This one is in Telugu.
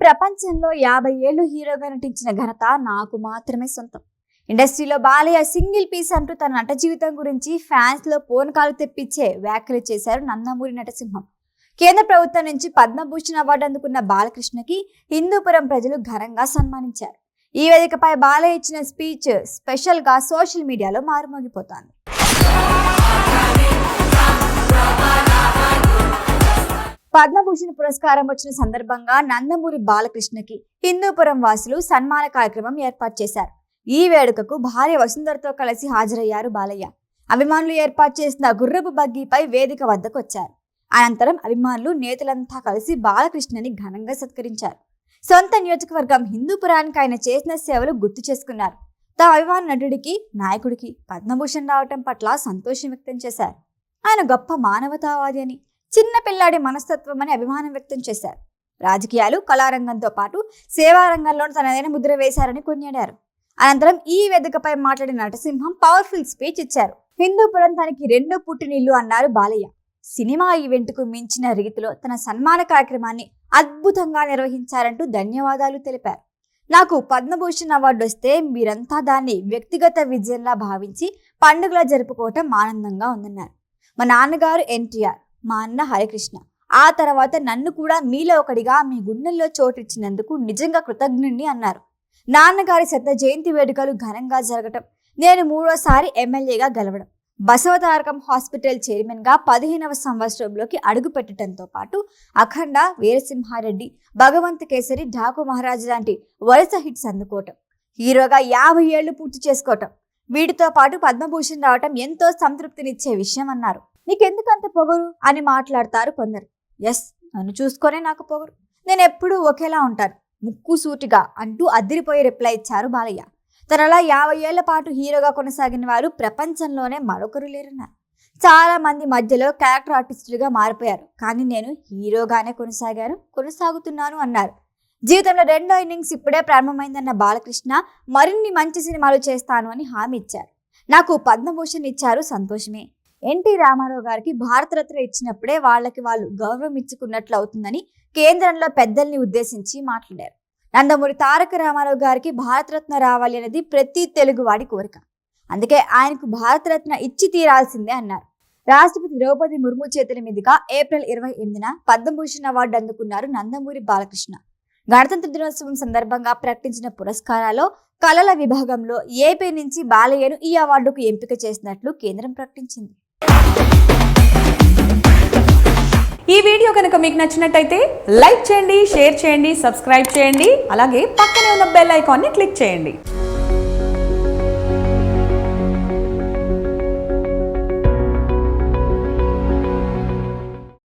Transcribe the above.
ప్రపంచంలో 50 ఏళ్లు హీరోగా నటించిన ఘనత నాకు మాత్రమే సొంతం. ఇండస్ట్రీలో బాలయ్య సింగిల్ పీస్ అంటూ తన నట జీవితం గురించి ఫ్యాన్స్ లో పూనకాలు తెప్పించే వ్యాఖ్యలు చేశారు నందమూరి నటసింహం. కేంద్ర ప్రభుత్వం నుంచి పద్మభూషణ్ అవార్డు అందుకున్న బాలకృష్ణకి హిందూపురం ప్రజలు ఘనంగా సన్మానించారు. ఈ వేదికపై బాలయ్య ఇచ్చిన స్పీచ్ స్పెషల్ గా సోషల్ మీడియాలో మారుమోగిపోతోంది. పద్మభూషణ్ పురస్కారం వచ్చిన సందర్భంగా నందమూరి బాలకృష్ణకి హిందూపురం వాసులు సన్మాన కార్యక్రమం ఏర్పాటు చేశారు. ఈ వేడుకకు భార్య వసుంధరతో కలిసి హాజరయ్యారు బాలయ్య. అభిమానులు ఏర్పాటు చేసిన గుర్రపు బగ్గీపై వేదిక వద్దకు వచ్చారు. అనంతరం అభిమానులు నేతలంతా కలిసి బాలకృష్ణని ఘనంగా సత్కరించారు. సొంత నియోజకవర్గం హిందూపురానికి ఆయన చేసిన సేవలు గుర్తు చేసుకున్నారు. తమ అభిమాన నటుడికి నాయకుడికి పద్మభూషణ్ రావటం పట్ల సంతోషం వ్యక్తం చేశారు. ఆయన గొప్ప మానవతావాది అని, చిన్న పిల్లాడి మనస్తత్వం అని అభిమానం వ్యక్తం చేశారు. రాజకీయాలు, కళారంగంతో పాటు సేవా రంగంలో తనదైన ముద్ర వేశారని కొనియాడారు. అనంతరం ఈ వేదికపై మాట్లాడిన నటసింహం పవర్ఫుల్ స్పీచ్ ఇచ్చారు. హిందూపురం తనకి 2 పుట్టినిల్లు అన్నారు బాలయ్య. సినిమా ఈవెంట్ కు మించిన రీతిలో తన సన్మాన కార్యక్రమాన్ని అద్భుతంగా నిర్వహించారంటూ ధన్యవాదాలు తెలిపారు. నాకు పద్మభూషణ్ అవార్డు వస్తే మీరంతా దాన్ని వ్యక్తిగత విజయంలా భావించి పండుగలా జరుపుకోవటం ఆనందంగా ఉందన్నారు. మా నాన్నగారు ఎన్టీఆర్, మా అన్న హరికృష్ణ, ఆ తర్వాత నన్ను కూడా మీలో ఒకడిగా మీ గుండెల్లో చోటిచ్చినందుకు నిజంగా కృతజ్ఞుణ్ణి అన్నారు. నాన్నగారి 100వ జయంతి వేడుకలు ఘనంగా జరగటం, నేను 3వసారి ఎమ్మెల్యేగా గెలవడం, బసవతారకం హాస్పిటల్ చైర్మన్ గా 15వ సంవత్సరంలోకి అడుగు పెట్టడంతో పాటు అఖండ, వీరసింహారెడ్డి, భగవంత్ కేసరి, ఢాకు మహారాజ్ లాంటి వరుస హిట్స్ అందుకోవటం, హీరోగా 50 ఏళ్లు పూర్తి చేసుకోవటం, వీటితో పాటు పద్మభూషణ్ రావటం ఎంతో సంతృప్తినిచ్చే విషయం అన్నారు. నీకెందుకంత పొగరు అని మాట్లాడతారు కొందరు. ఎస్, నన్ను చూసుకొనే నాకు పొగరు, నేను ఎప్పుడూ ఒకేలా ఉంటాను, ముక్కు సూటిగా అంటూ అదిరిపోయి రిప్లై ఇచ్చారు బాలయ్య. తనలా 50 ఏళ్ల పాటు హీరోగా కొనసాగిన వారు ప్రపంచంలోనే మరొకరు లేరన్నారు. చాలా మంది మధ్యలో క్యారెక్టర్ ఆర్టిస్టులుగా మారిపోయారు, కానీ నేను హీరోగానే కొనసాగుతున్నాను అన్నారు. జీవితంలో 2వ ఇన్నింగ్స్ ఇప్పుడే ప్రారంభమైందన్న బాలకృష్ణ మరిన్ని మంచి సినిమాలు చేస్తాను అని హామీ ఇచ్చారు. నాకు పద్మభూషణ్ ఇచ్చారు, సంతోషమే. ఎన్టీ రామారావు గారికి భారతరత్న ఇచ్చినప్పుడే వాళ్ళకి వాళ్ళు గౌరవం ఇచ్చుకున్నట్లు అవుతుందని కేంద్రంలో పెద్దల్ని ఉద్దేశించి మాట్లాడారు. నందమూరి తారక రామారావు గారికి భారతరత్న రావాలి అనేది ప్రతి తెలుగువాడి కోరిక, అందుకే ఆయనకు భారతరత్న ఇచ్చి తీరాల్సిందే అన్నారు. రాష్ట్రపతి ద్రౌపది ముర్ము చేతుల మీదుగా ఏప్రిల్ 28న పద్మభూషణ్ అవార్డు అందుకున్నారు నందమూరి బాలకృష్ణ. గణతంత్ర దినోత్సవం సందర్భంగా ప్రకటించిన పురస్కారాల్లో కళల విభాగంలో ఏపీ నుంచి బాలయ్యను ఈ అవార్డుకు ఎంపిక చేసినట్లు కేంద్రం ప్రకటించింది. ఈ వీడియో కనుక మీకు నచ్చినట్టయితే లైక్ చేయండి, షేర్ చేయండి, సబ్స్క్రైబ్ చేయండి. అలాగే పక్కనే ఉన్న బెల్ ఐకాన్ని క్లిక్ చేయండి.